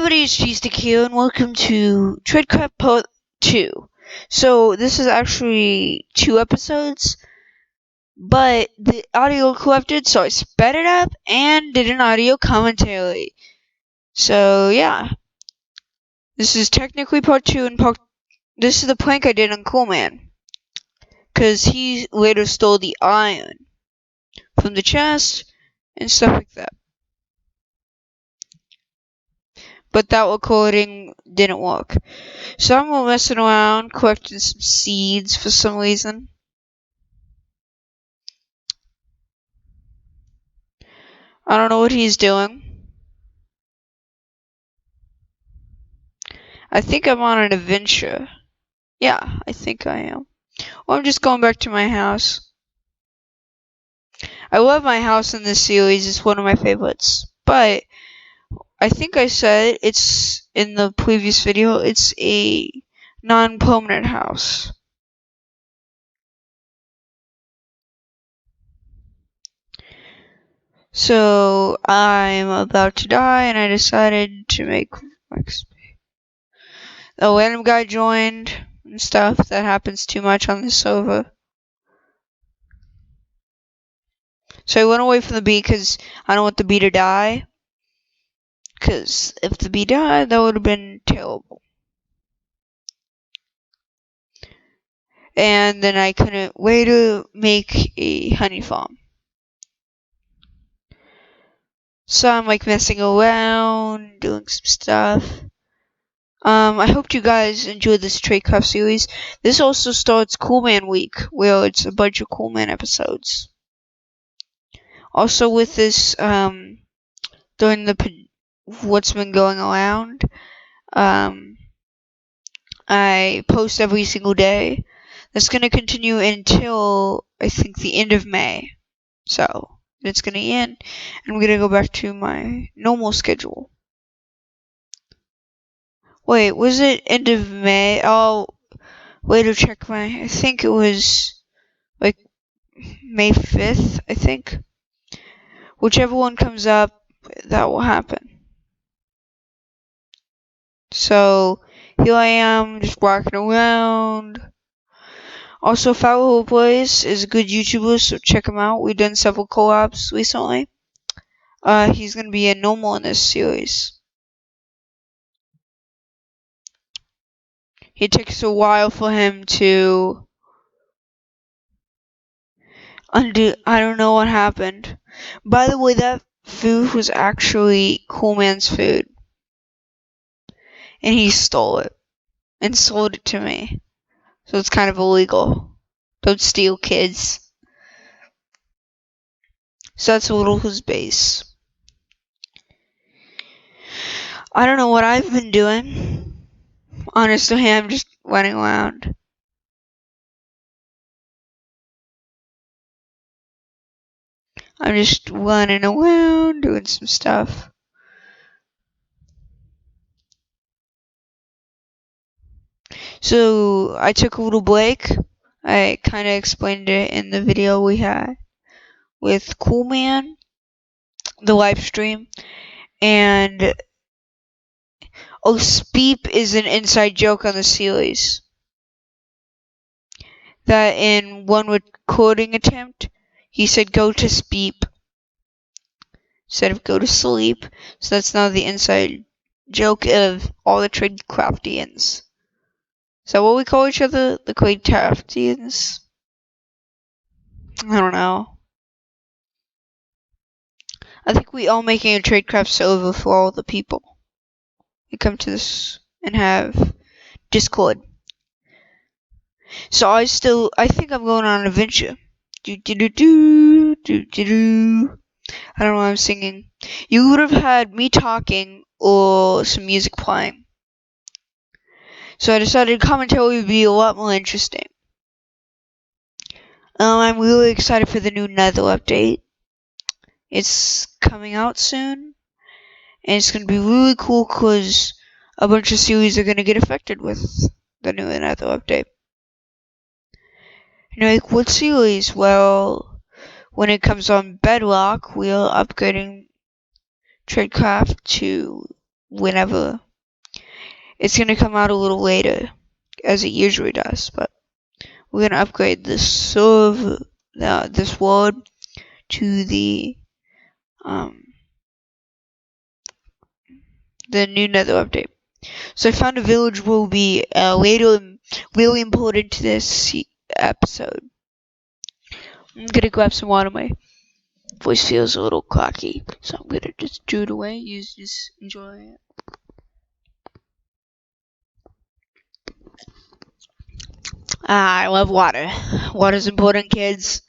everybody, it's G-Stick here, and welcome to TradeCraft Part 2. So, this is actually 2 episodes, but the audio corrupted, so I sped it up and did an audio commentary. So, yeah. This is technically Part 2, and this is the prank I did on Coolman. Because he later stole the iron from the chest and stuff like that. But that recording didn't work. So I'm messing around, collecting some seeds for some reason. I don't know what he's doing. I think I'm on an adventure. Yeah, I think I am. Or I'm just going back to my house. I love my house in this series. It's one of my favorites. But I think I said it's in the previous video, it's a non-permanent house. So I'm about to die, and I decided to make a random guy joined and stuff. That happens too much on this server. So I went away from the bee because I don't want the bee to die. Because if the bee died, that would have been terrible. And then I couldn't wait to make a honey farm. So I'm like messing around, doing some stuff. I hope you guys enjoyed this TradeCraft series. This also starts Coolman Week, where it's a bunch of Coolman episodes. Also with this, during what's been going around, I post every single day. That's going to continue until, I think, the end of May. So, it's going to end, and I'm going to go back to my normal schedule. Wait, was it end of May? I'll later check I think it was, like, May 5th, I think. Whichever one comes up, that will happen. So, here I am, just walking around. Also, Foul Plays is a good YouTuber, so check him out. We've done several collabs recently. He's gonna be a normal in this series. It takes a while for him to undo. I don't know what happened. By the way, that food was actually Coolman's food. And he stole it and sold it to me. So it's kind of illegal. Don't steal, kids. So that's a little his base. I don't know what I've been doing. Honestly, I'm just running around. I'm just running around, doing some stuff. So, I took a little break. I kind of explained it in the video we had with Coolman, the live stream. And Speep is an inside joke on the series. That in one recording attempt, he said go to Speep instead of go to sleep. So that's now the inside joke of all the TradeCraftians. Is that what we call each other? The TradeCraftians? I don't know. I think we all making a TradeCraft server for all the people who come to this and have Discord. So I think I'm going on an adventure. I don't know why I'm singing. You would have had me talking or some music playing. So I decided commentary would be a lot more interesting. I'm really excited for the new Nether update. It's coming out soon. And it's going to be really cool because a bunch of series are going to get affected with the new Nether update. And you're like, what series? Well, when it comes on Bedrock, we are upgrading TradeCraft to whenever. It's gonna come out a little later, as it usually does, but we're gonna upgrade this server, this world, to the new Nether update. So I found a village will be later really important to this episode. I'm gonna grab some water. My voice feels a little cocky, so I'm gonna just do it away. You just enjoy it. I love water. Water's important, kids.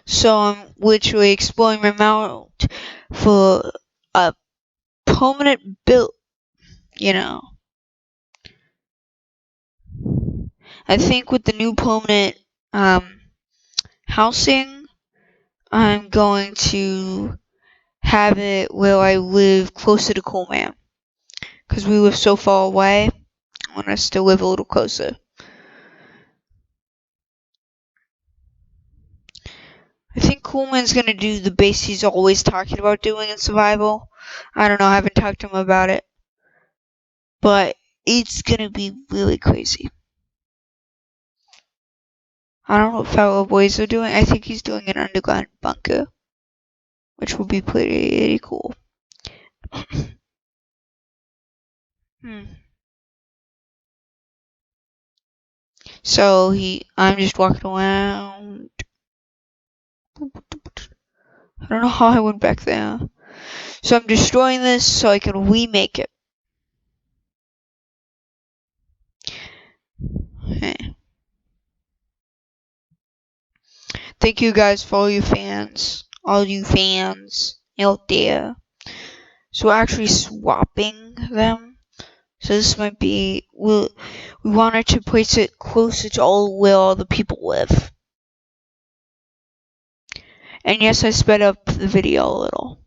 So I'm literally exploring my mount for a permanent build, you know. I think with the new permanent housing, I'm going to have it where I live closer to Coolman. Because we live so far away, I want us to live a little closer. I think Coolman's gonna do the base he's always talking about doing in survival. I don't know, I haven't talked to him about it. But it's gonna be really crazy. I don't know what fellow boys are doing. I think he's doing an underground bunker, which will be pretty cool. So I'm just walking around. I don't know how I went back there. So I'm destroying this so I can remake it. Okay. Thank you guys for all you fans out there. So we're actually swapping them. So this might be, we wanted to place it closer to where all the people live. And yes, I sped up the video a little.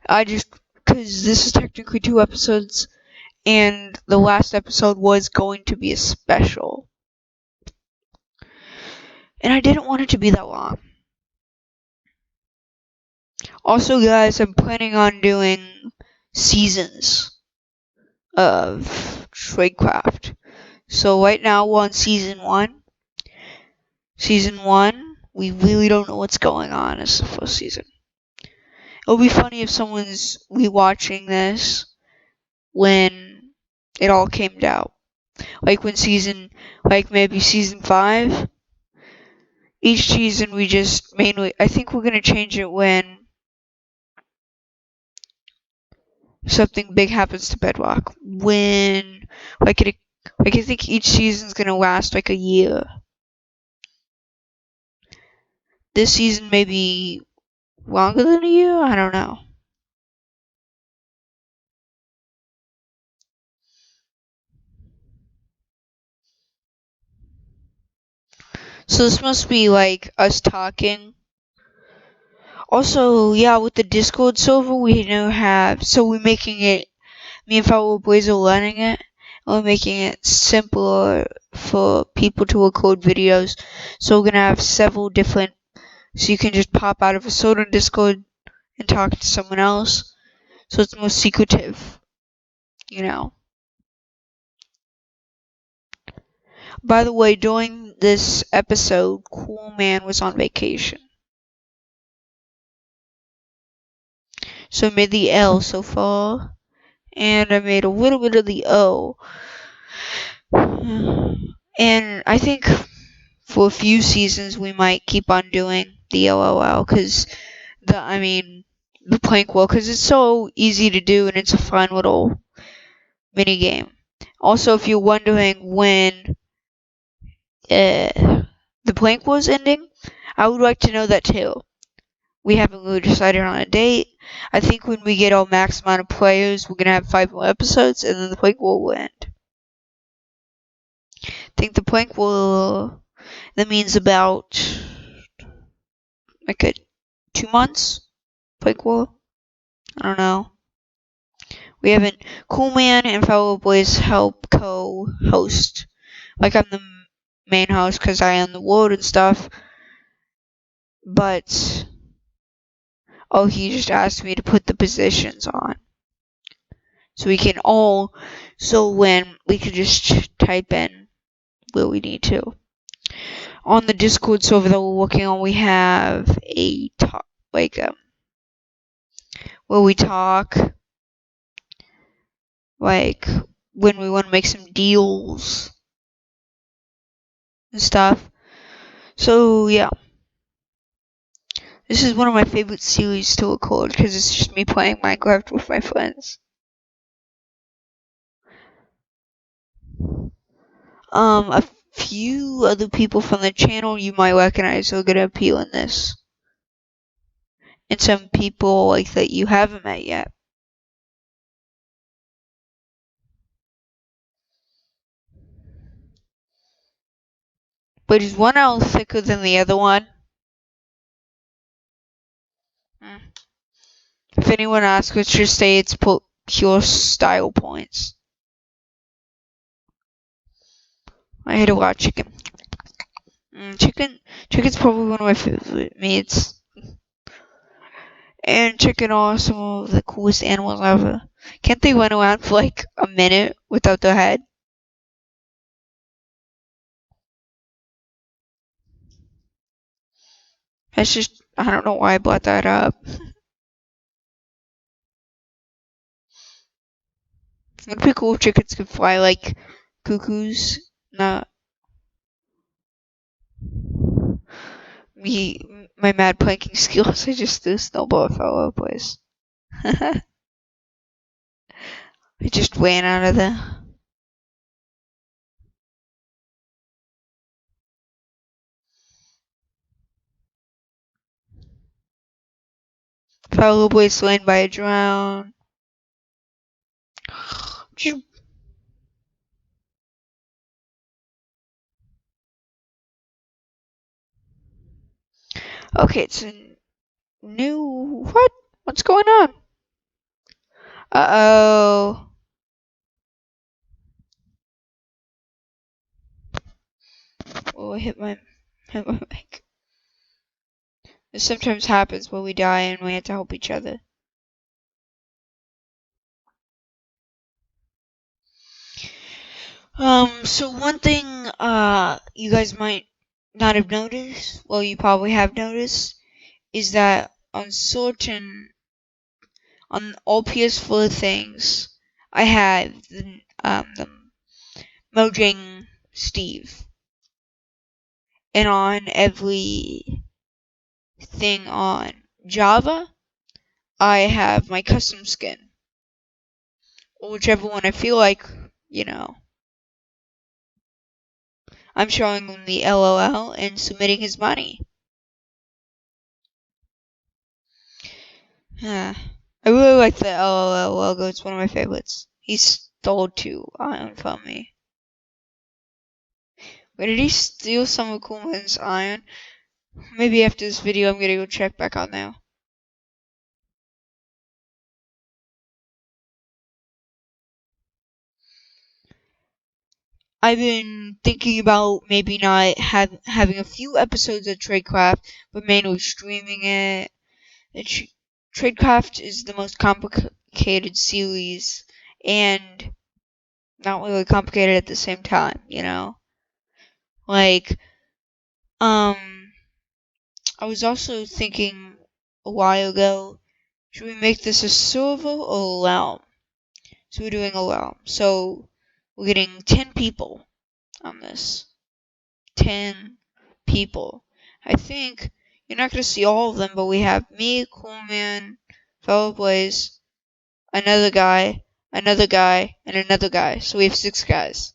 Because this is technically 2 episodes, and the last episode was going to be a special. And I didn't want it to be that long. Also, guys, I'm planning on doing seasons of TradeCraft. So right now we're on season 1. Season 1, we really don't know what's going on as the first season. It'll be funny if someone's rewatching this when it all came out. Like maybe season 5. Each season we just I think we're gonna change it when something big happens to Bedrock. I think each season's gonna last like a year. This season may be longer than a year? I don't know. So this must be like us talking. Also, yeah, with the Discord server we now have, so we're making it, me and fellow boys are learning it, and we're making it simpler for people to record videos. So we're gonna have several different, so you can just pop out of a certain Discord and talk to someone else. So it's more secretive, you know. By the way, during this episode, Cool Man was on vacation. So I made the L so far, and I made a little bit of the O. And I think for a few seasons we might keep on doing the LOL, because the plank wall, because it's so easy to do and it's a fun little mini game. Also, if you're wondering when the plank was ending, I would like to know that too. We haven't really decided on a date. I think when we get our max amount of players, we're gonna have 5 more episodes, and then the plank will end. I think the plank will. That means about like 2 months. Plank will. I don't know. We haven't. Cool Man and fellow boys help co-host. Like I'm the main host because I own the world and stuff. but he just asked me to put the positions on. So when we can just type in where we need to. On the Discord server that we're working on, we have a talk, where we talk, like, when we want to make some deals and stuff. So, yeah. This is one of my favorite series to record, because it's just me playing Minecraft with my friends. A few other people from the channel you might recognize are gonna appear in this. And some people, like, that you haven't met yet. But is one owl thicker than the other one? If anyone asks, let's just say it's pure style points. I had a lot of chicken. Chicken's probably one of my favorite meats. And chicken are some of the coolest animals ever. Can't they run around for like a minute without their head? That's just, I don't know why I brought that up. It'd be cool if chickens could fly like cuckoos. Not me, my mad planking skills. I just threw a snowball and fell out of place. I just ran out of there. Fell out of place, slain by a drown. Okay, it's a new... What? What's going on? Uh-oh. Oh, I hit my mic. This sometimes happens when we die and we have to help each other. So one thing, you guys might not have noticed, well, you probably have noticed, is that on all PS4 things, I have the Mojang Steve. And on every thing on Java, I have my custom skin. Or whichever one I feel like, you know. I'm showing him the LOL and submitting his money. I really like the LOL logo. It's one of my favorites. He stole 2 iron from me. Wait, did he steal some of Coolman's iron? Maybe after this video I'm gonna go check back on now. I've been thinking about maybe not having a few episodes of TradeCraft, but mainly streaming it. TradeCraft is the most complicated series, and not really complicated at the same time, you know? Like, I was also thinking a while ago, should we make this a server or a realm? So we're doing a realm. So we're getting 10 people on this. 10 people. I think you're not going to see all of them, but we have me, Coolman, Fellow Blaze, another guy, and another guy. So we have 6 guys.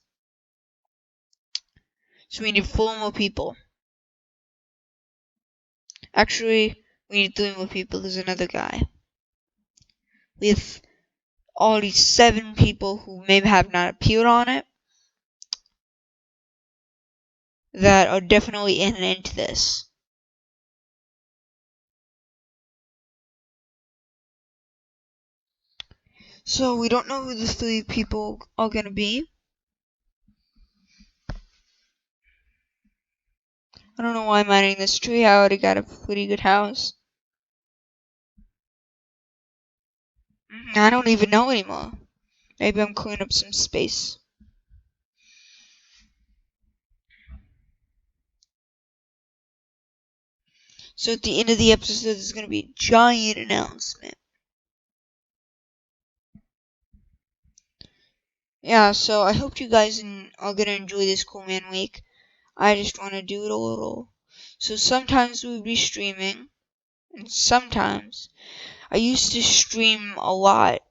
So we need 4 more people. Actually, we need 3 more people. There's another guy. We have already 7 people who may have not appeared on it that are definitely in and into this. So we don't know who the 3 people are going to be. I don't know why I'm mining this tree. I already got a pretty good house. I don't even know anymore. Maybe I'm cleaning up some space. So at the end of the episode, there's going to be a giant announcement. Yeah, so I hope you guys are going to enjoy this Cool Man Week. I just want to do it a little. So sometimes we'll be streaming, and sometimes I used to stream a lot,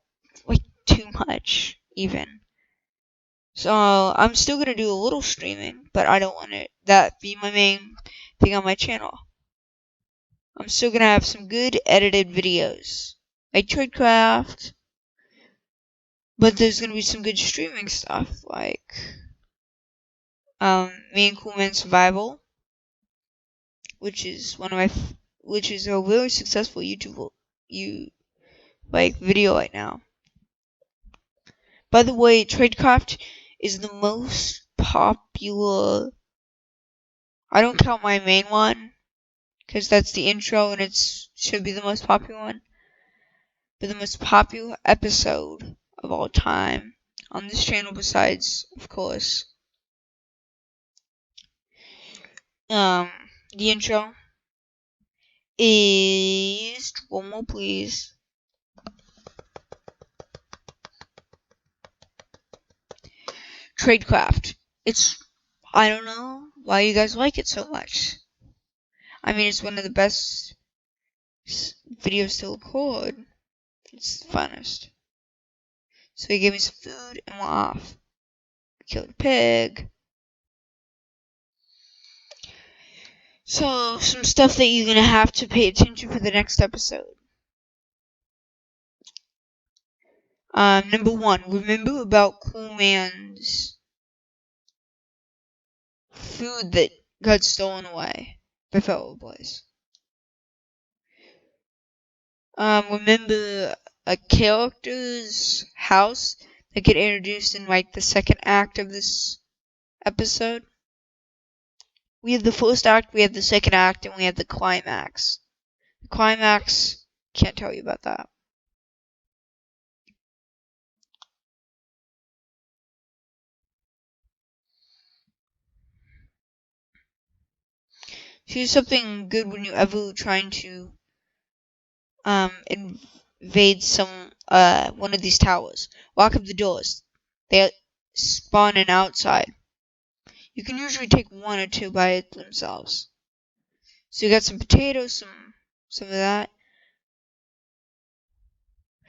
like too much even. So I'm still going to do a little streaming, but I don't want that be my main thing on my channel. I'm still going to have some good edited videos, like TradeCraft, but there's going to be some good streaming stuff, like me and Cool Man Survival, which is a really successful YouTube video right now. By the way, TradeCraft is the most popular. I don't count my main one, because that's the intro and it should be the most popular one. But the most popular episode of all time on this channel, besides, of course, the intro is, one more please, TradeCraft. I don't know why you guys like it so much. I mean, it's one of the best videos to record. It's the funnest. So he gave me some food and we're off. Killed a pig. So, some stuff that you're gonna have to pay attention for the next episode. Number 1, remember about Cool Man's food that got stolen away by fellow boys. Remember a character's house that get introduced in like the second act of this episode? We have the first act, we have the second act, and we have the climax. The climax, can't tell you about that. Here's something good when you're ever trying to invade one of these towers. Lock up the doors. They spawn an outside. You can usually take 1 or 2 by themselves. So you got some potatoes, some of that.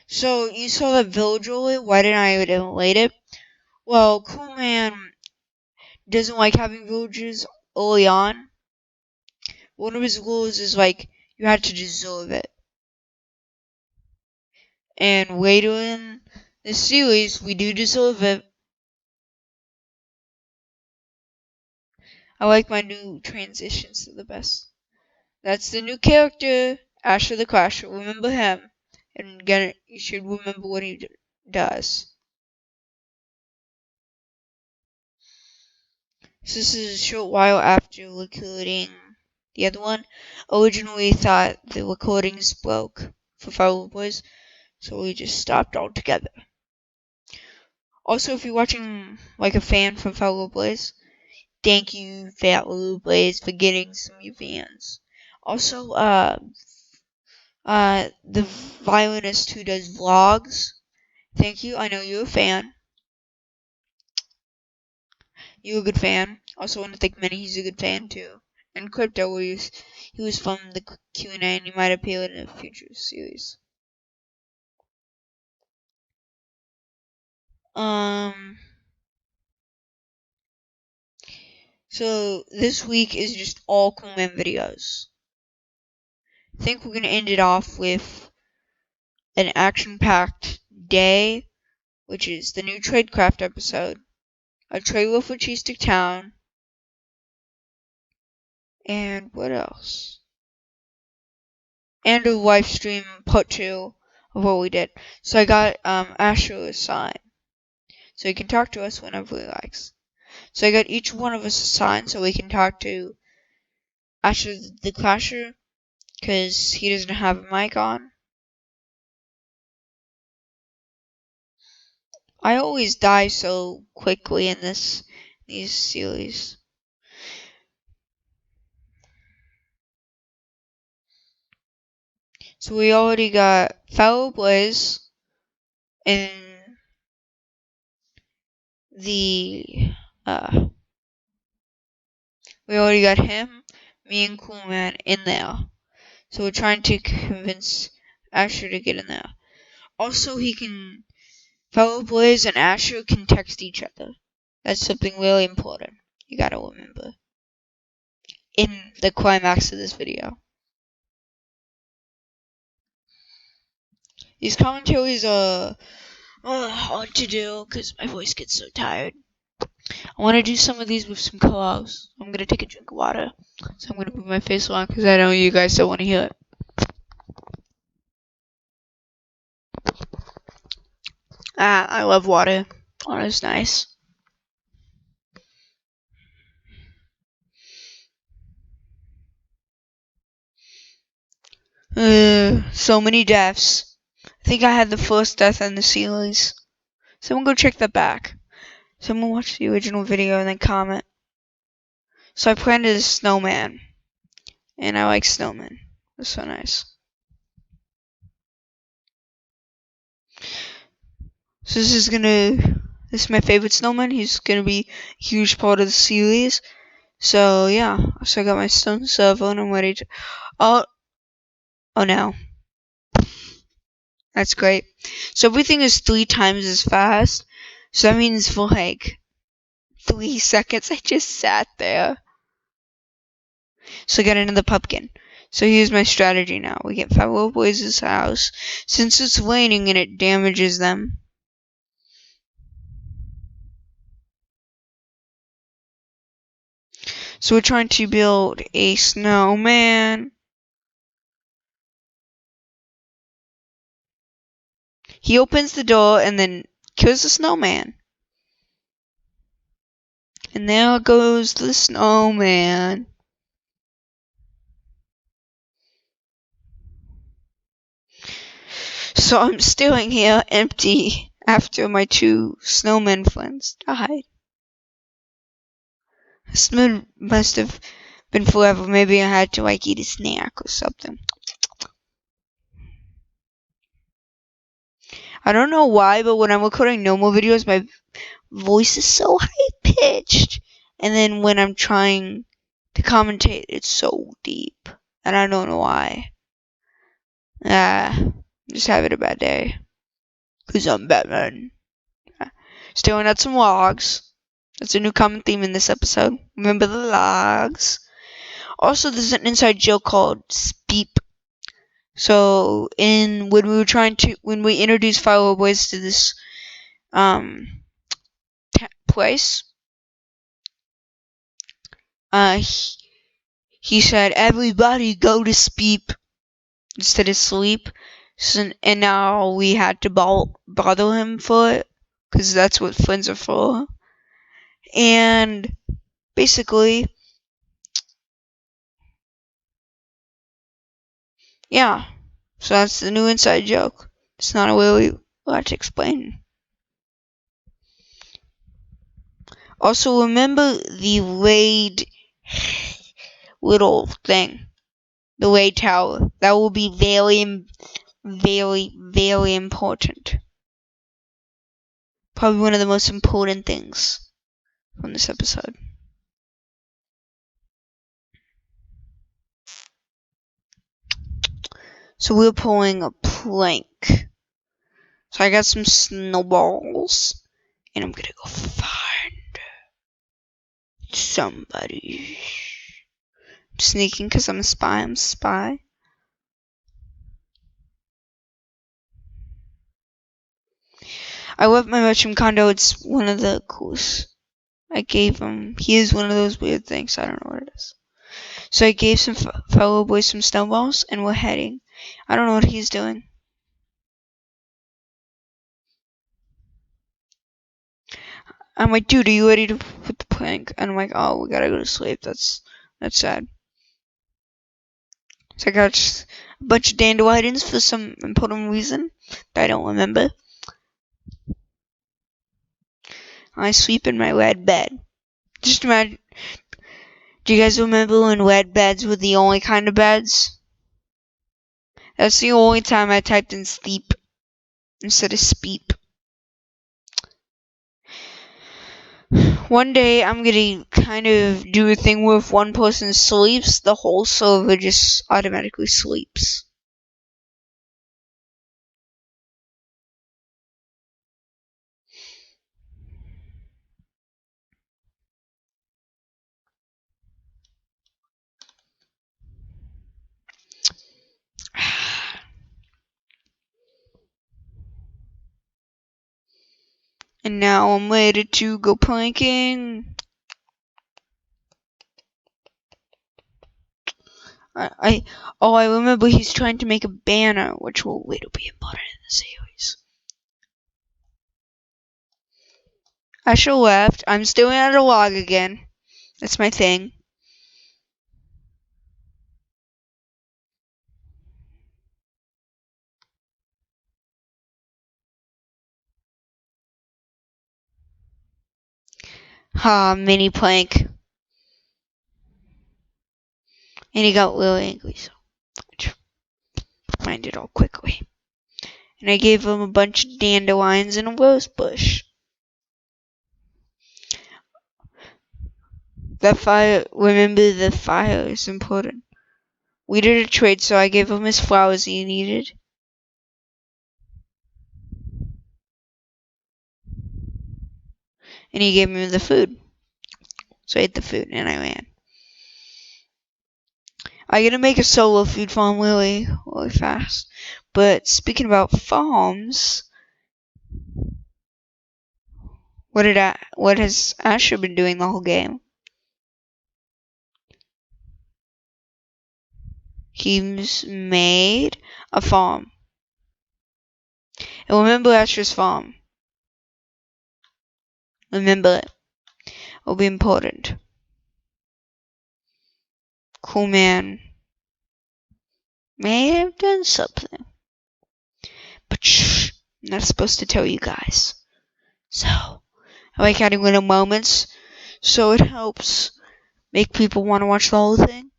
So you saw that village earlier. Why didn't I invade it? Well, Cool Man doesn't like having villages early on. One of his rules is like you have to deserve it. And later in the series, we do deserve it. I like my new transitions to the best. That's the new character, Asher the Crasher. Remember him. And again, you should remember what he does. So this is a short while after recording the other one. Originally thought the recordings broke for Fellow Boys, so we just stopped altogether. Also, if you're watching like a fan from Fellow Boys, thank you, Fellow Boys, for getting some new fans. Also, the violinist who does vlogs, thank you. I know you're a fan. You're a good fan. Also want to thank Manny, he's a good fan too. And Crypto, he was from the Q&A and he might appear in a future series. So this week is just all Cool Man videos. I think we're gonna end it off with an action-packed day, which is the new TradeCraft episode, a trailer for Cheese Stick Town, and what else? And a live stream part 2 of what we did. So I got Asher a sign, so he can talk to us whenever he likes. So I got each one of us a sign so we can talk to Asher the Clasher, because he doesn't have a mic on. I always die so quickly in these series. So we already got Foul Blaze in the we already got him, me and Cool Man in there. So we're trying to convince Asher to get in there. Also, Foul Blaze and Asher can text each other. That's something really important. You gotta remember. In the climax of this video. These commentaries are hard to do because my voice gets so tired. I want to do some of these with some co-hosts. I'm going to take a drink of water. So I'm going to move my face along because I know you guys don't want to hear it. I love water. Water is nice. So many deaths. I think I had the first death in the series. Someone go check that back. Someone watch the original video and then comment. So I planted a snowman. And I like snowmen. They're so nice. So this is my favorite snowman. He's gonna be a huge part of the series. So yeah. So I got my stone servo and I'm ready to oh no. That's great. So everything is 3 times as fast. So that means for like 3 seconds I just sat there. So I got another pumpkin. So here's my strategy now. We get Fire Blaze's house. Since it's raining and it damages them. So we're trying to build a snowman. He opens the door and then kills the snowman. And there goes the snowman. So I'm still here empty after my 2 snowman friends died. This must have been forever. Maybe I had to like eat a snack or something. I don't know why, but when I'm recording normal videos, my voice is so high-pitched. And then when I'm trying to commentate, it's so deep. And I don't know why. I'm just having a bad day. Because I'm Batman. Staring at some logs. That's a new common theme in this episode. Remember the logs. Also, there's an inside joke called Speep. So, when we introduced Fire Boys to this place, he said, "Everybody go to Speep," instead of sleep. So, and now we had to bother him for it, because that's what friends are for. And basically, yeah. So that's the new inside joke. It's not a way we like to explain. Also, remember the raid little thing. The raid tower. That will be very, very, very important. Probably one of the most important things from this episode. So we're pulling a plank. So I got some snowballs. And I'm gonna go find somebody. I'm sneaking because I'm a spy. I'm a spy. I love my mushroom condo. It's one of the coolest. I gave him. He is one of those weird things. I don't know what it is. So I gave some fellow boys some snowballs, and we're heading. I don't know what he's doing. I'm like, dude, are you ready to put the plank? And I'm like, oh, we gotta go to sleep. That's sad. So I got a bunch of dandelions for some important reason that I don't remember. I sleep in my red bed. Just imagine. Do you guys remember when red beds were the only kind of beds? That's the only time I typed in sleep instead of speep. One day I'm gonna kind of do a thing where if one person sleeps, the whole server just automatically sleeps. And now I'm ready to go planking. I remember he's trying to make a banner, which will later be important in the series. I should have left. I'm still at a log again. That's my thing. Mini plank. And he got really angry, so I mind it all quickly. And I gave him a bunch of dandelions and a rose bush. That fire, remember the fire is important. We did a trade, so I gave him his flowers he needed. And he gave me the food. So I ate the food and I ran. I'm gonna make a solo food farm really fast. But speaking about farms, what has Asher been doing the whole game? He's made a farm. And remember Asher's farm. Remember it. It'll be important. Cool man may have done something. But shh, I'm not supposed to tell you guys. So, I like adding little moments so it helps make people want to watch the whole thing.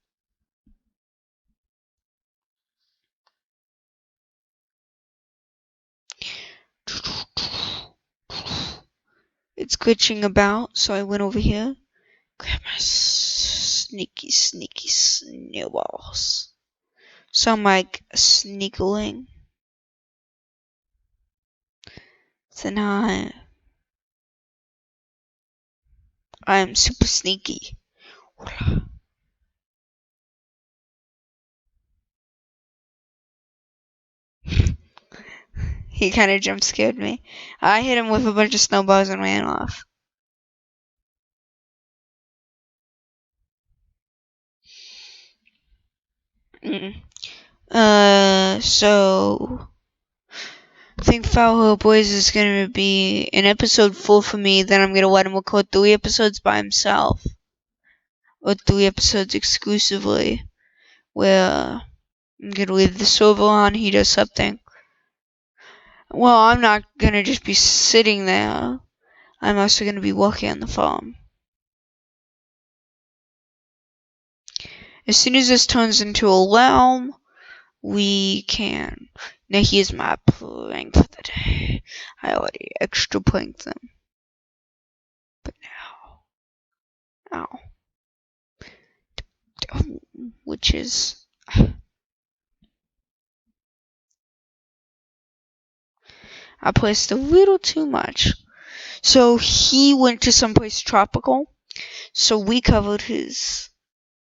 It's glitching about, so I went over here. Grab my sneaky snowballs. So I'm like sneakling. So now I'm super sneaky. He kind of jump scared me. I hit him with a bunch of snowballs and ran off. So I think Foul Hill Boys is gonna be an episode 4 for me. Then I'm gonna let him record 3 episodes by himself, or 3 episodes exclusively, where I'm gonna leave the server on. He does something. Well, I'm not gonna just be sitting there. I'm also gonna be working on the farm. As soon as this turns into a realm, we can. Now here's my plank for the day. I already extra planked them. But now, which is, I placed a little too much. So he went to someplace tropical. So we covered his.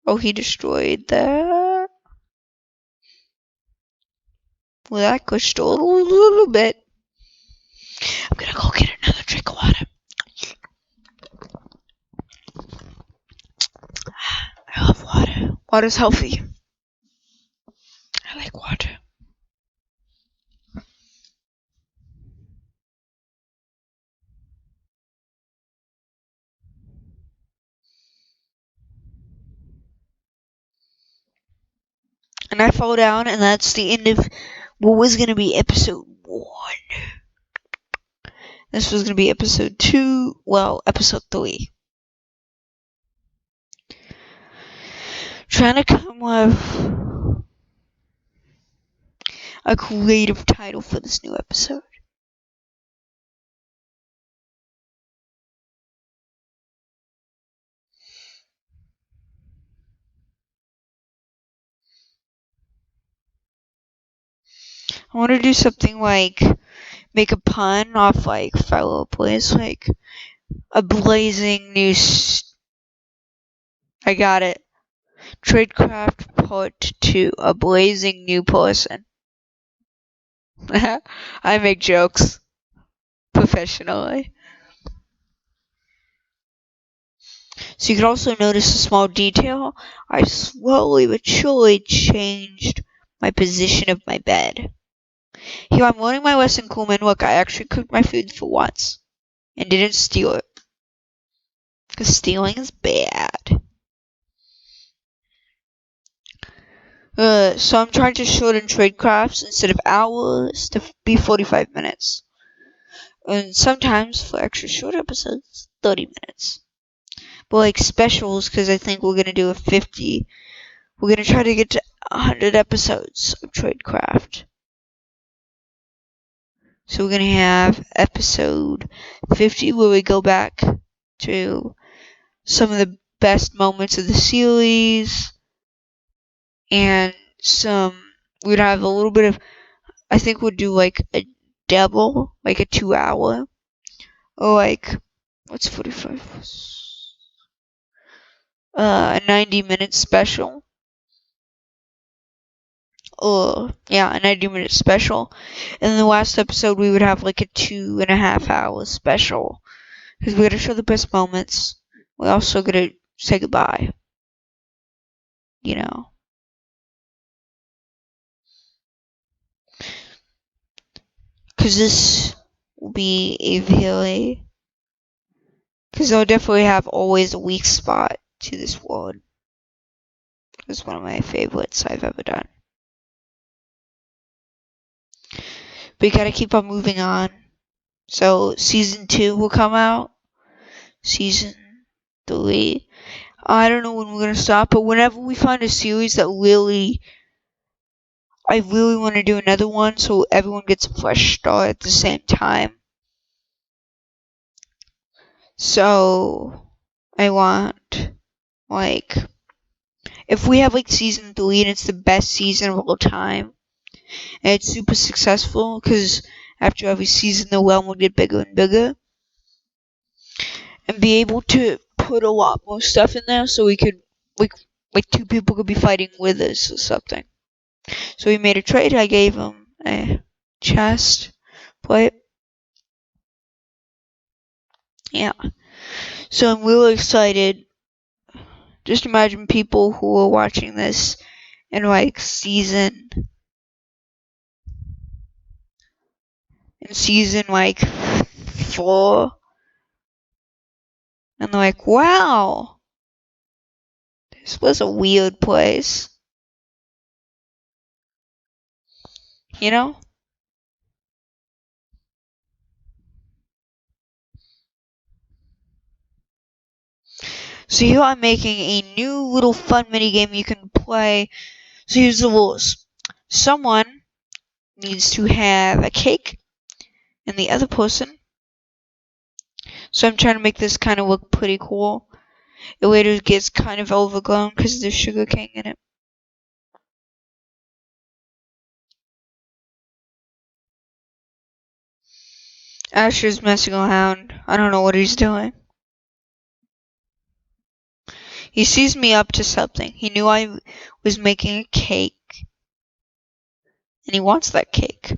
Oh, he destroyed that. Well, that glitched a little bit. I'm gonna go get another drink of water. I love water. Water's healthy. I like water. And I fall down, and that's the end of what was going to be episode 1. This was going to be episode 2, well, episode 3. Trying to come up with a creative title for this new episode. I want to do something like make a pun off like fellow plays, like a blazing new. I got it. TradeCraft Part 2, a blazing new person. I make jokes professionally. So you can also notice a small detail. I slowly but surely changed my position of my bed. Here I'm learning my lesson, Coolman. Look, I actually cooked my food for once. And didn't steal it. Because stealing is bad. So I'm trying to shorten TradeCrafts instead of hours to be 45 minutes. And sometimes for extra short episodes, 30 minutes. But like specials, because I think we're going to do a 50. We're going to try to get to 100 episodes of TradeCraft. So we're going to have episode 50 where we go back to some of the best moments of the series. And we'd have a little bit of, I think we'll do like a double, like a 2-hour. Or like, what's 45? A 90-minute special. A 90-minute special. And in the last episode, we would have like a 2.5-hour special. Because we're going to show the best moments. We're also going to say goodbye. You know. Because this will be a really... Because I'll definitely have always a weak spot to this world. It's one of my favorites I've ever done. But you gotta keep on moving on. So, Season 2 will come out. Season 3. I don't know when we're gonna stop, but whenever we find a series that I really want to do another one so everyone gets a fresh start at the same time. So, I want, like, if we have, like, Season 3 and it's the best season of all time, and it's super successful, because after every season the realm will get bigger and bigger, and be able to put a lot more stuff in there so we could, like 2 people could be fighting with us or something. So we made a trade. I gave him a chest plate. Yeah. So I'm really excited. Just imagine people who are watching this in like season like 4. And they're like, wow. This was a weird place. You know? So here I'm making a new little fun mini game you can play. So here's the rules. Someone needs to have a cake, and the other person. So I'm trying to make this kind of look pretty cool. It later gets kind of overgrown because there's sugar cane in it. Asher's messing around. I don't know what he's doing. He sees me up to something. He knew I was making a cake. And he wants that cake.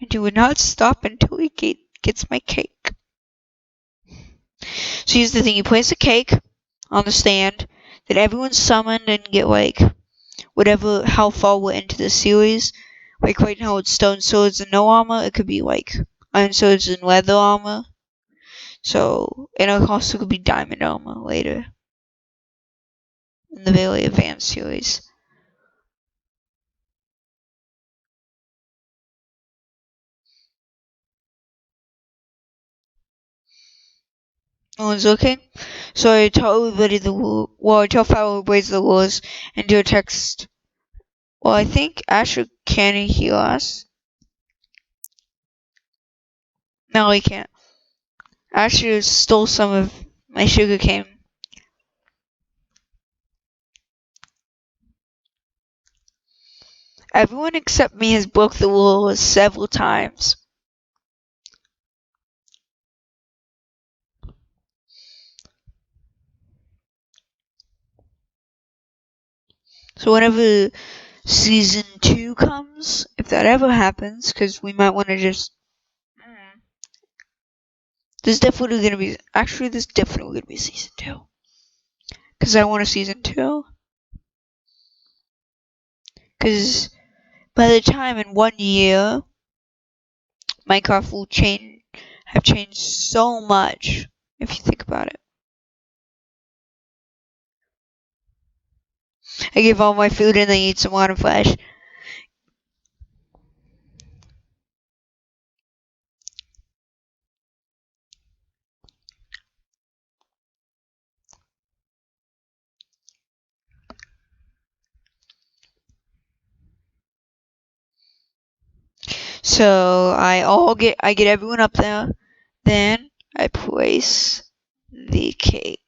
And he would not stop until he gets my cake. So here's the thing. You place a cake on the stand. Then everyone's summoned and get like how far we're into the series. Like right now it's stone swords and no armor. It could be like iron swords and leather armor. So, and it also could be diamond armor later. In the very advanced series. no one's looking. So I tell everybody I tell fellow boys the rules and do a text. Well, I think Asher can heal us. No, he can't. Asher stole some of my sugar cane. Everyone except me has broke the rules several times. So whenever season 2 comes, if that ever happens, because we might want to just... There's definitely going to be... Actually, there's definitely going to be season 2. Because I want a season 2. Because by the time in 1 year, Minecraft will have changed so much, if you think about it. I give all my food and they eat some rotten flesh. So I get everyone up there, then I place the cake.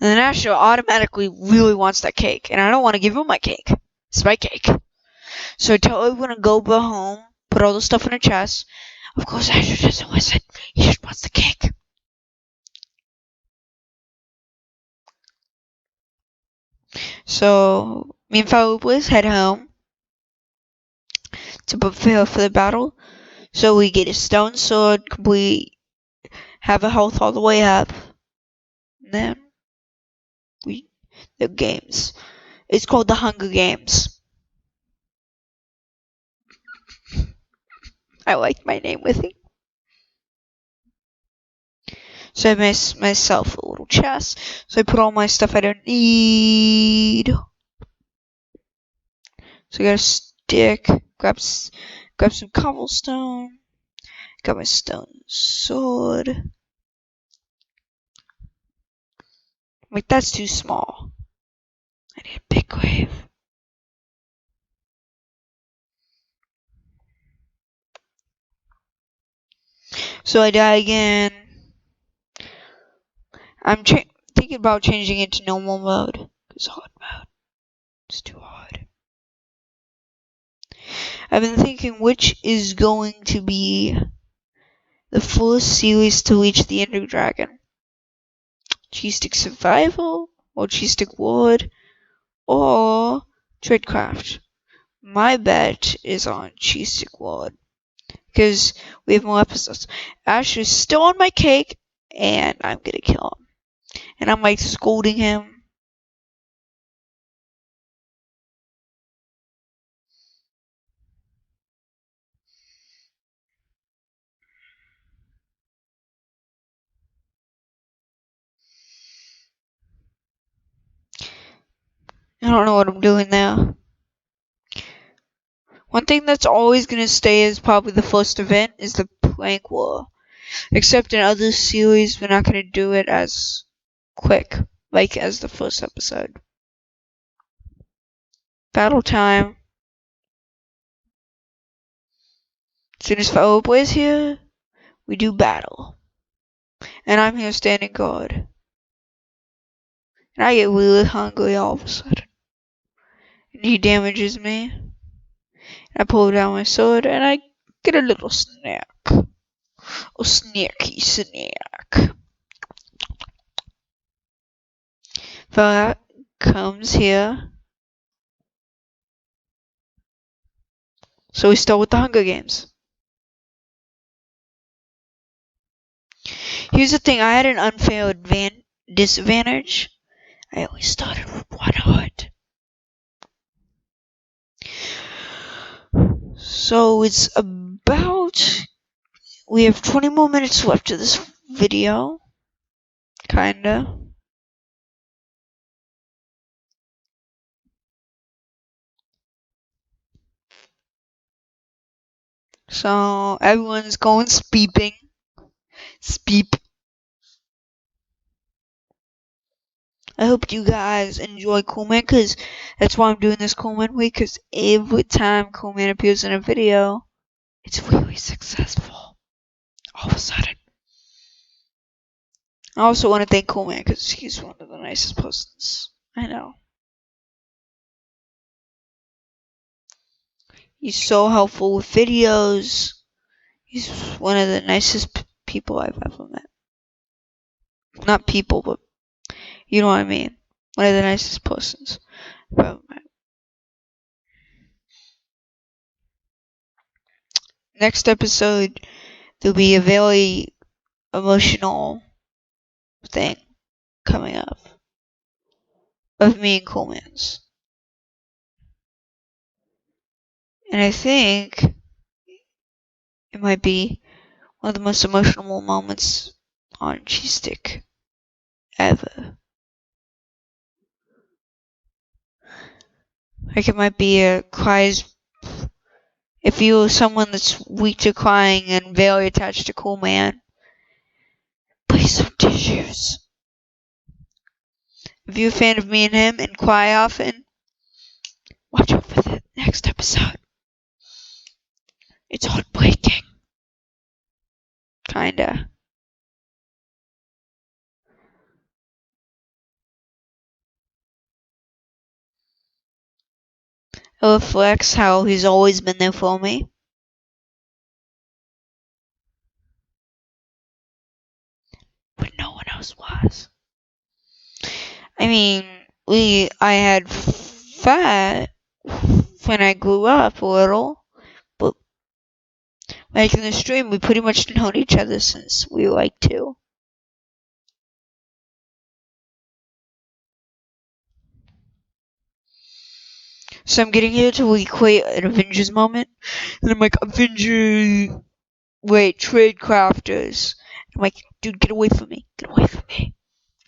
And then Asher automatically really wants that cake, and I don't want to give him my cake. It's my cake. So I tell everyone to go home, put all the stuff in a chest. Of course, Asher doesn't listen. He just wants the cake. So me and fellow boys head home to prepare for the battle. So we get a stone sword, complete, have a health all the way up. And then the games. It's called the Hunger Games. I like my name with it. So I made myself a little chest. So I put all my stuff I don't need. So I got a stick. Grab some cobblestone. Got my stone sword. Like, that's too small. I need a big wave. So I die again. I'm thinking about changing it to normal mode. Because hard mode is too hard. I've been thinking which is going to be the fullest series to reach the Ender Dragon. Cheese Stick Survival, or Cheese Stick Wood, or TradeCraft. My bet is on Cheese Stick Wood. Because we have more episodes. Ash is still on my cake, and I'm gonna kill him. And I'm like scolding him. I don't know what I'm doing there. One thing that's always gonna stay as probably the first event is the prank war. Except in other series, we're not gonna do it as quick, like as the first episode. Battle time. As soon as Fellow Boy's here, we do battle. And I'm here standing guard. And I get really hungry all of a sudden. And he damages me. I pull down my sword and I get a little snack. A snacky snack. Fella comes here. So we start with the Hunger Games. Here's the thing, I had an unfair disadvantage. I always started with 1 heart. So it's about... We have 20 more minutes left of this video. Kinda. So everyone's going speeping. Speep. I hope you guys enjoy Cool Man, because that's why I'm doing this Cool Man week, because every time Cool Man appears in a video, it's really successful. All of a sudden. I also want to thank Cool Man, because he's one of the nicest persons I know. He's so helpful with videos. He's one of the nicest people I've ever met. Not people, but you know what I mean. One of the nicest persons I've ever met. Next episode, there'll be a very emotional thing coming up of me and Cool Man's. And I think it might be one of the most emotional moments on Cheese Stick ever. Like, it might be a cries. If you're someone that's weak to crying and very attached to Cool Man, please some tissues. If you're a fan of me and him and cry often, watch out for the next episode. It's heartbreaking. Kinda. It reflects how he's always been there for me. But no one else was. I mean, I had fat when I grew up a little, but like in the stream, we pretty much known each other since we were like 2. So I'm getting here to equate an Avengers moment, and I'm like, TradeCrafters. I'm like, dude, get away from me. Get away from me.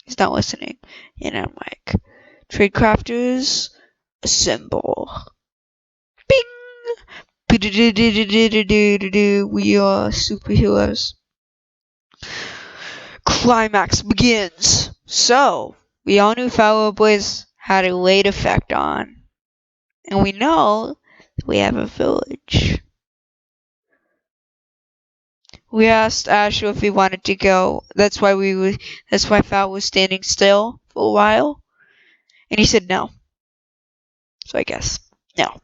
He's not listening. And I'm like, TradeCrafters, assemble. Bing! We are superheroes. Climax begins. So, we all knew Fellow Boys had a late effect on. And we know that we have a village. We asked Asher if he wanted to go. That's why Fal was standing still for a while. And he said no. So I guess no.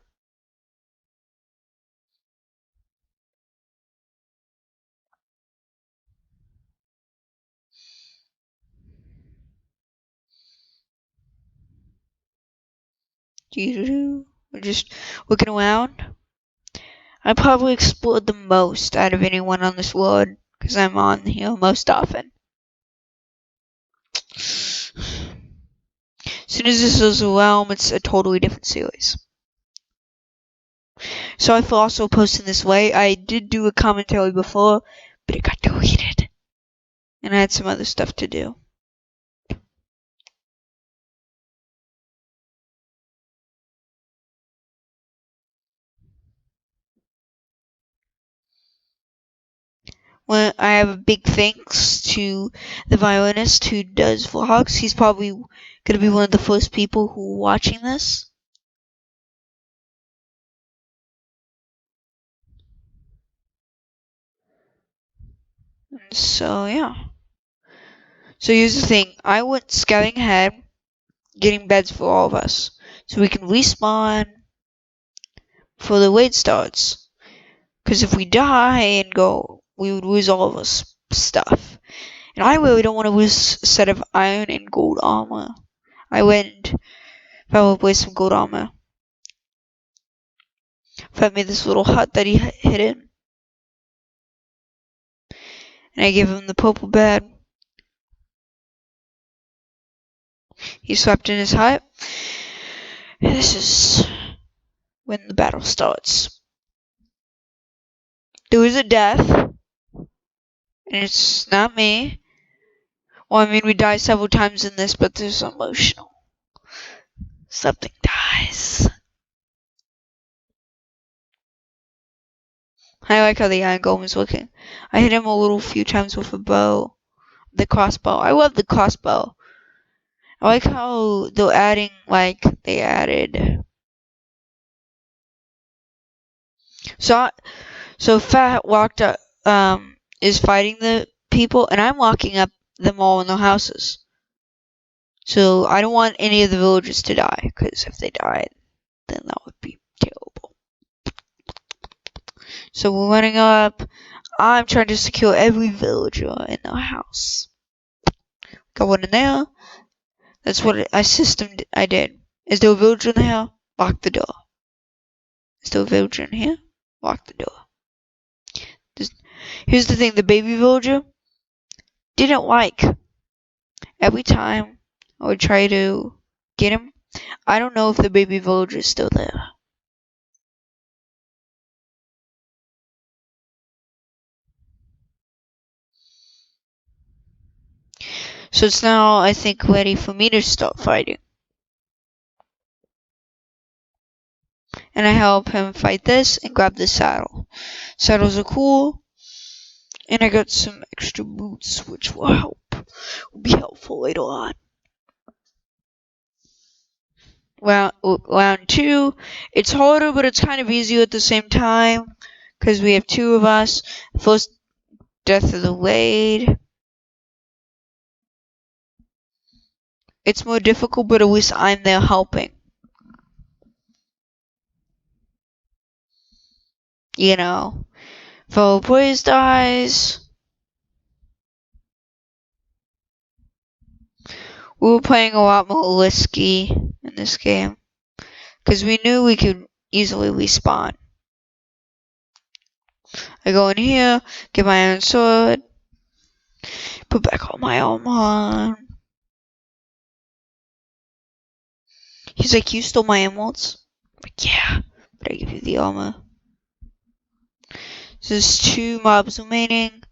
We're just looking around. I probably explored the most out of anyone on this world, because I'm on here most often. As soon as this is a realm, it's a totally different series. So I feel also posting this way. I did do a commentary before, but it got deleted. And I had some other stuff to do. Well, I have a big thanks to the violinist who does vlogs. He's probably going to be one of the first people who are watching this. So, yeah. So here's the thing. I went scouting ahead, getting beds for all of us, so we can respawn before the raid starts. Because if we die and go, we would lose all of us stuff. And I really don't want to lose a set of iron and gold armor. I went probably some gold armor. Found me this little hut that he hid in. And I gave him the purple bed. He slept in his hut. And this is when the battle starts. There was a death. And it's not me. Well, I mean, we die several times in this, but there's emotional. Something dies. I like how the Iron Golem is looking. I hit him a few times with a bow. The crossbow. I love the crossbow. I like how they're adding, like, they added. So Fat walked up, is fighting the people, and I'm locking up them all in the houses. So I don't want any of the villagers to die, because if they died, then that would be terrible. So we're running up. I'm trying to secure every villager in the house. Got one in there. That's what I did. Is there a villager in the house? Lock the door. Is there a villager in here? Lock the door. Here's the thing, the baby villager didn't like. Every time I would try to get him, I don't know if the baby villager is still there. So it's now, I think, ready for me to start fighting. And I help him fight this and grab the saddle. Saddles are cool. And I got some extra boots, which will be helpful later on. Round 2. It's harder, but it's kind of easier at the same time. Because we have 2 of us. First, Death of the Raid. It's more difficult, but at least I'm there helping. You know. Fellow Blaze dies. We were playing a lot more risky in this game. Because we knew we could easily respawn. I go in here, get my iron sword, put back all my armor on. He's like, you stole my emeralds? I'm like, yeah, but I give you the armor. There's 2 mobs remaining.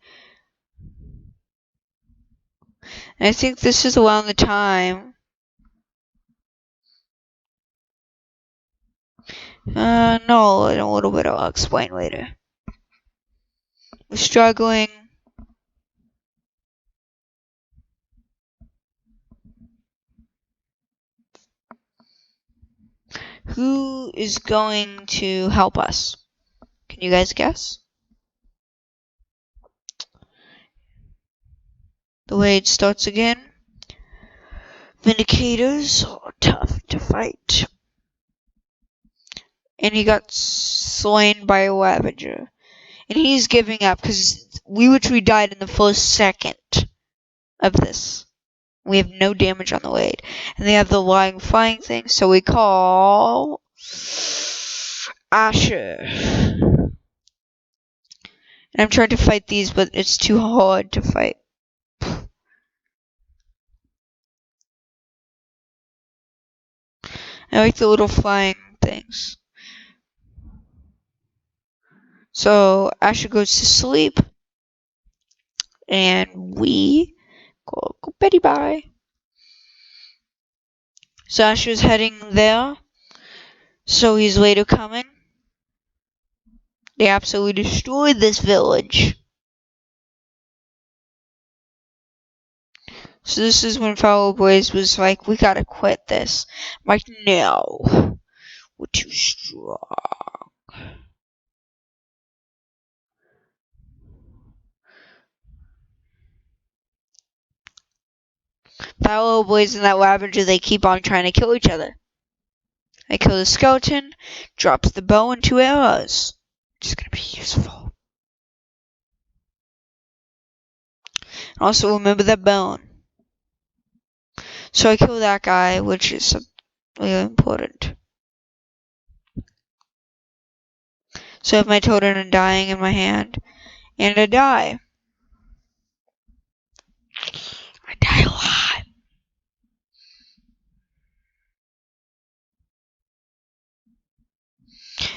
And I think this is around the time. No, in a little bit, I'll explain later. We're struggling. Who is going to help us? Can you guys guess? The raid starts again. Vindicators are tough to fight. And he got slain by a Ravager. And he's giving up because we literally died in the first second of this. We have no damage on the raid. And they have the lying flying thing, so we call Asher. And I'm trying to fight these, but it's too hard to fight. I like the little flying things. So Asher goes to sleep. And we go Betty bye. So Asher's heading there. So he's later coming. They absolutely destroyed this village. So this is when Fellow Blaze was like, we gotta quit this. I'm like, no. We're too strong. Fellow Blaze and that Ravager, they keep on trying to kill each other. I kill the skeleton, drops the bow and 2 arrows. Which is gonna be useful. Also remember that bone. So I kill that guy, which is really important. So I have my totem and dying in my hand. And I die. I die a lot.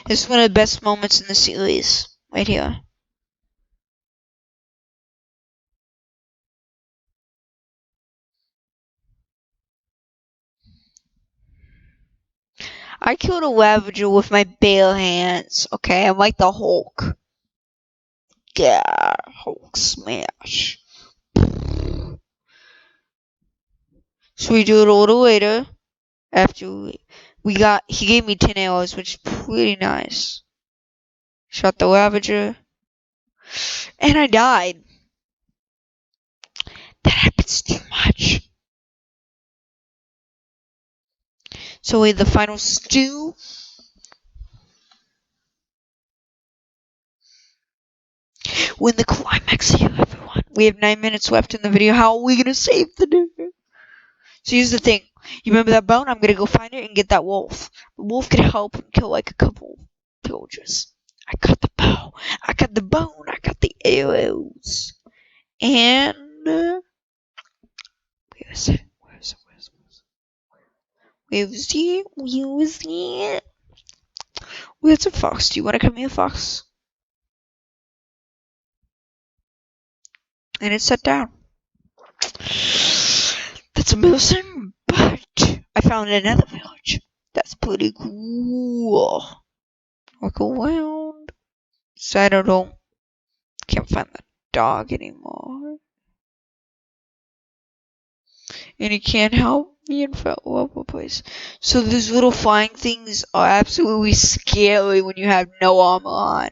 This is one of the best moments in the series. Right here. I killed a Ravager with my bare hands. Okay, I'm like the Hulk. Yeah, Hulk smash. So we do it a little later. After he gave me 10 arrows, which is pretty nice. Shot the Ravager. And I died. That happens too much. So we have the final stew. When the climax here, everyone. We have 9 minutes left in the video. How are we gonna save the day? So here's the thing. You remember that bone? I'm gonna go find it and get that wolf. The wolf could help and kill like a couple villagers. I got the bow. I got the bone. I got the arrows. And where is it? Where is it? Where's a fox? Do you want to come here, fox? And it's set down. That's amazing, but I found another village. That's pretty cool. Look around. So I don't can't find the dog anymore. And he can't help me in a place. So those little flying things are absolutely scary when you have no armor on.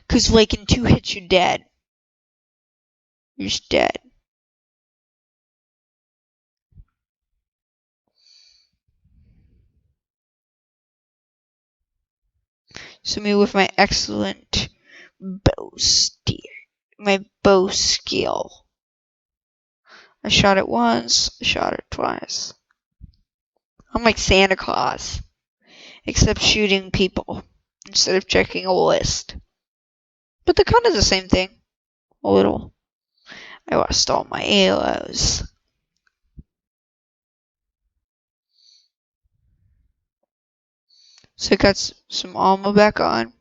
Cause like in 2 hits you're dead. You're just dead. So me with my excellent bow skill. I shot it once, I shot it twice. I'm like Santa Claus. Except shooting people instead of checking a list. But they're kind of the same thing. A little. I lost all my arrows. So I got some armor back on.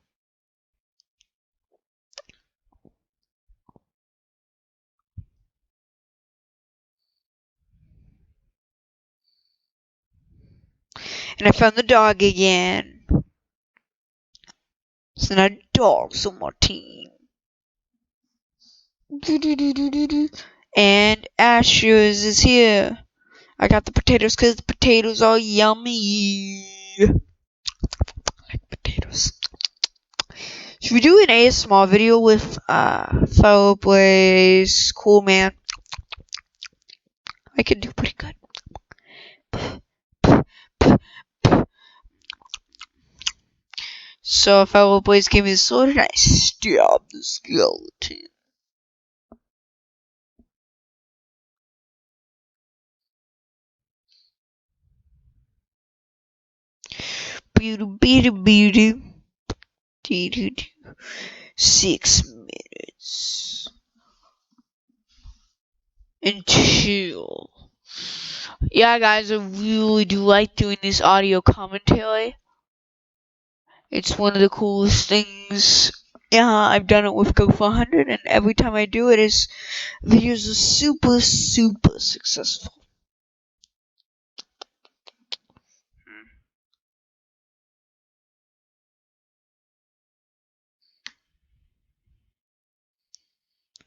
And I found the dog again. So now dogs on my team. And Ashes is here. I got the potatoes because the potatoes are yummy. I like potatoes. Should we do an ASMR video with Fellow Blaze? Cool man. I could do pretty good. So Fellow Blaze gave me the sword and I stabbed the skeleton. Beauty. 6 minutes until. Yeah, guys, I really do like doing this audio commentary. It's one of the coolest things. Yeah, I've done it with Go 400, and every time I do it, his videos are super successful.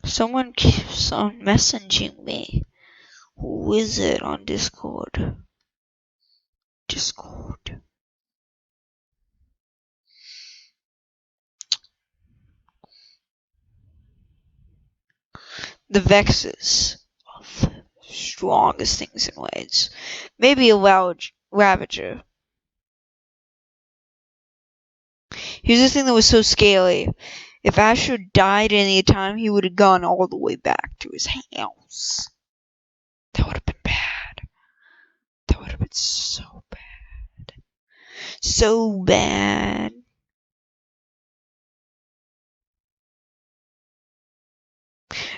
Someone keeps on messaging me. Who is it on Discord? The Vexes are the strongest things in Raids. Maybe a Ravager. Here's the thing that was so scary. If Asher died any time, he would have gone all the way back to his house. That would have been bad. That would have been so bad. So bad.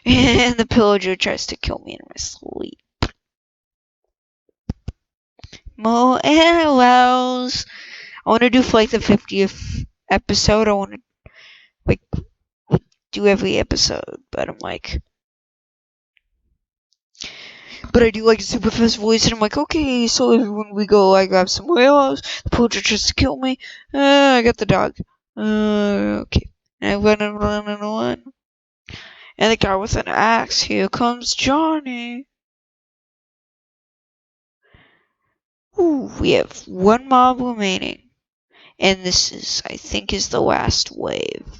And the pillager tries to kill me in my sleep. More arrows. I want to do for like the 50th episode. I want to like do every episode, but I'm like, but I do like a super fast voice, and I'm like, okay, so when we go, I grab some arrows. The pillager tries to kill me. I got the dog. Okay, and I run. And the guy with an axe. Here comes Johnny. Ooh, we have one mob remaining. And this is, I think, is the last wave.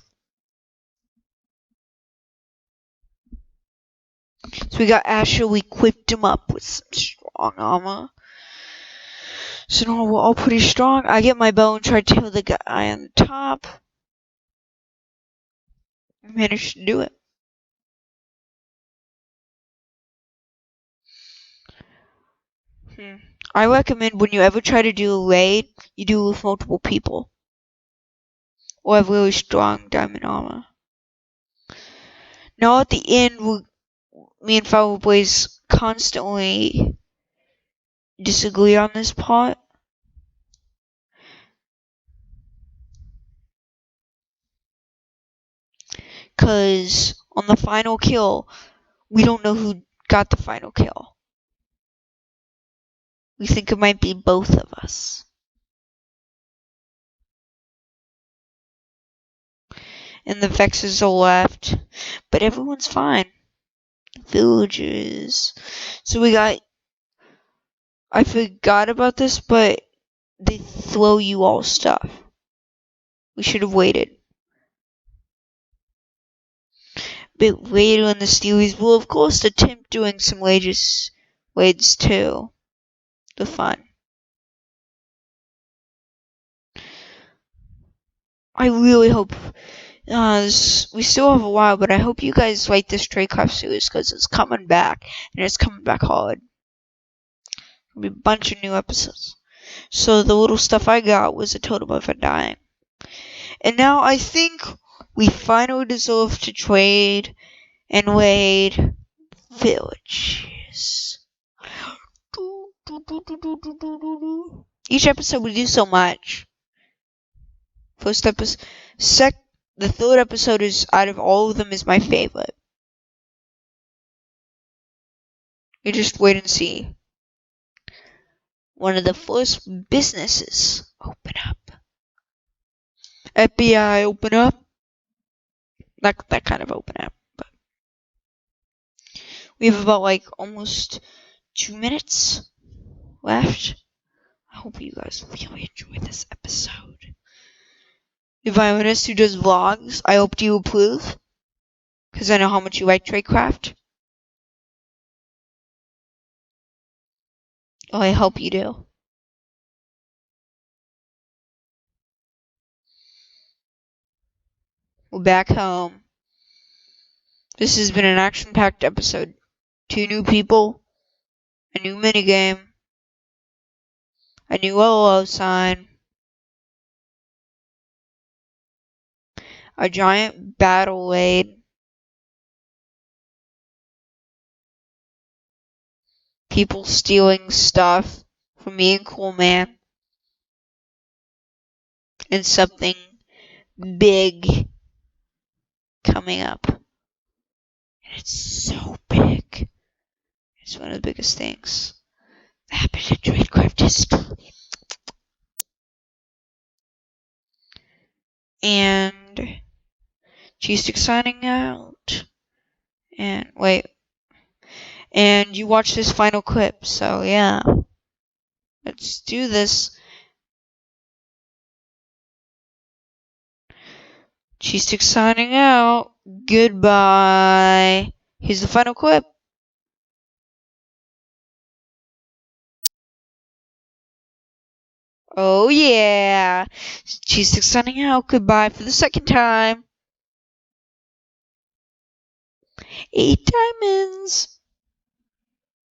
So we got Asher, we equipped him up with some strong armor. So now we're all pretty strong. I get my bow and try to kill the guy on the top. I managed to do it. I recommend when you ever try to do a raid, you do it with multiple people. Or have really strong diamond armor. Now at the end, me and Foul Blaze constantly disagree on this part. Because on the final kill, we don't know who got the final kill. We think it might be both of us. And the Vexes are left. But everyone's fine. Villagers. So we got... I forgot about this, but they throw you all stuff. We should have waited. But later in the series, we'll of course attempt doing some raids too. The fun. I really hope we still have a while, but I hope you guys like this TradeCraft series because it's coming back and it's coming back hard. There'll be a bunch of new episodes. So the little stuff I got was a totem of a dying. And now I think we finally deserve to trade and raid villages. Each episode we do so much. First episode, the third episode is out of all of them is my favorite. You just wait and see. One of the first businesses open up. FBI open up. Not that kind of open up, but we have about like almost 2 minutes left. I hope you guys really enjoyed this episode. The violinist who does vlogs, I hope you approve. Because I know how much you like TradeCraft. Oh, I hope you do. We're back home. This has been an action-packed episode. 2 new people, a new minigame, a new LOL sign, a giant battle raid, people stealing stuff from me and Cool Man, and something big coming up. And it's so big. It's one of the biggest things that happened in TradeCraft history. And G-Stick signing out. And wait. And you watch this final clip, so yeah. Let's do this. G-Stick signing out. Goodbye. Here's the final clip. Oh yeah. G-Stick signing out. Goodbye for the second time. 8 diamonds.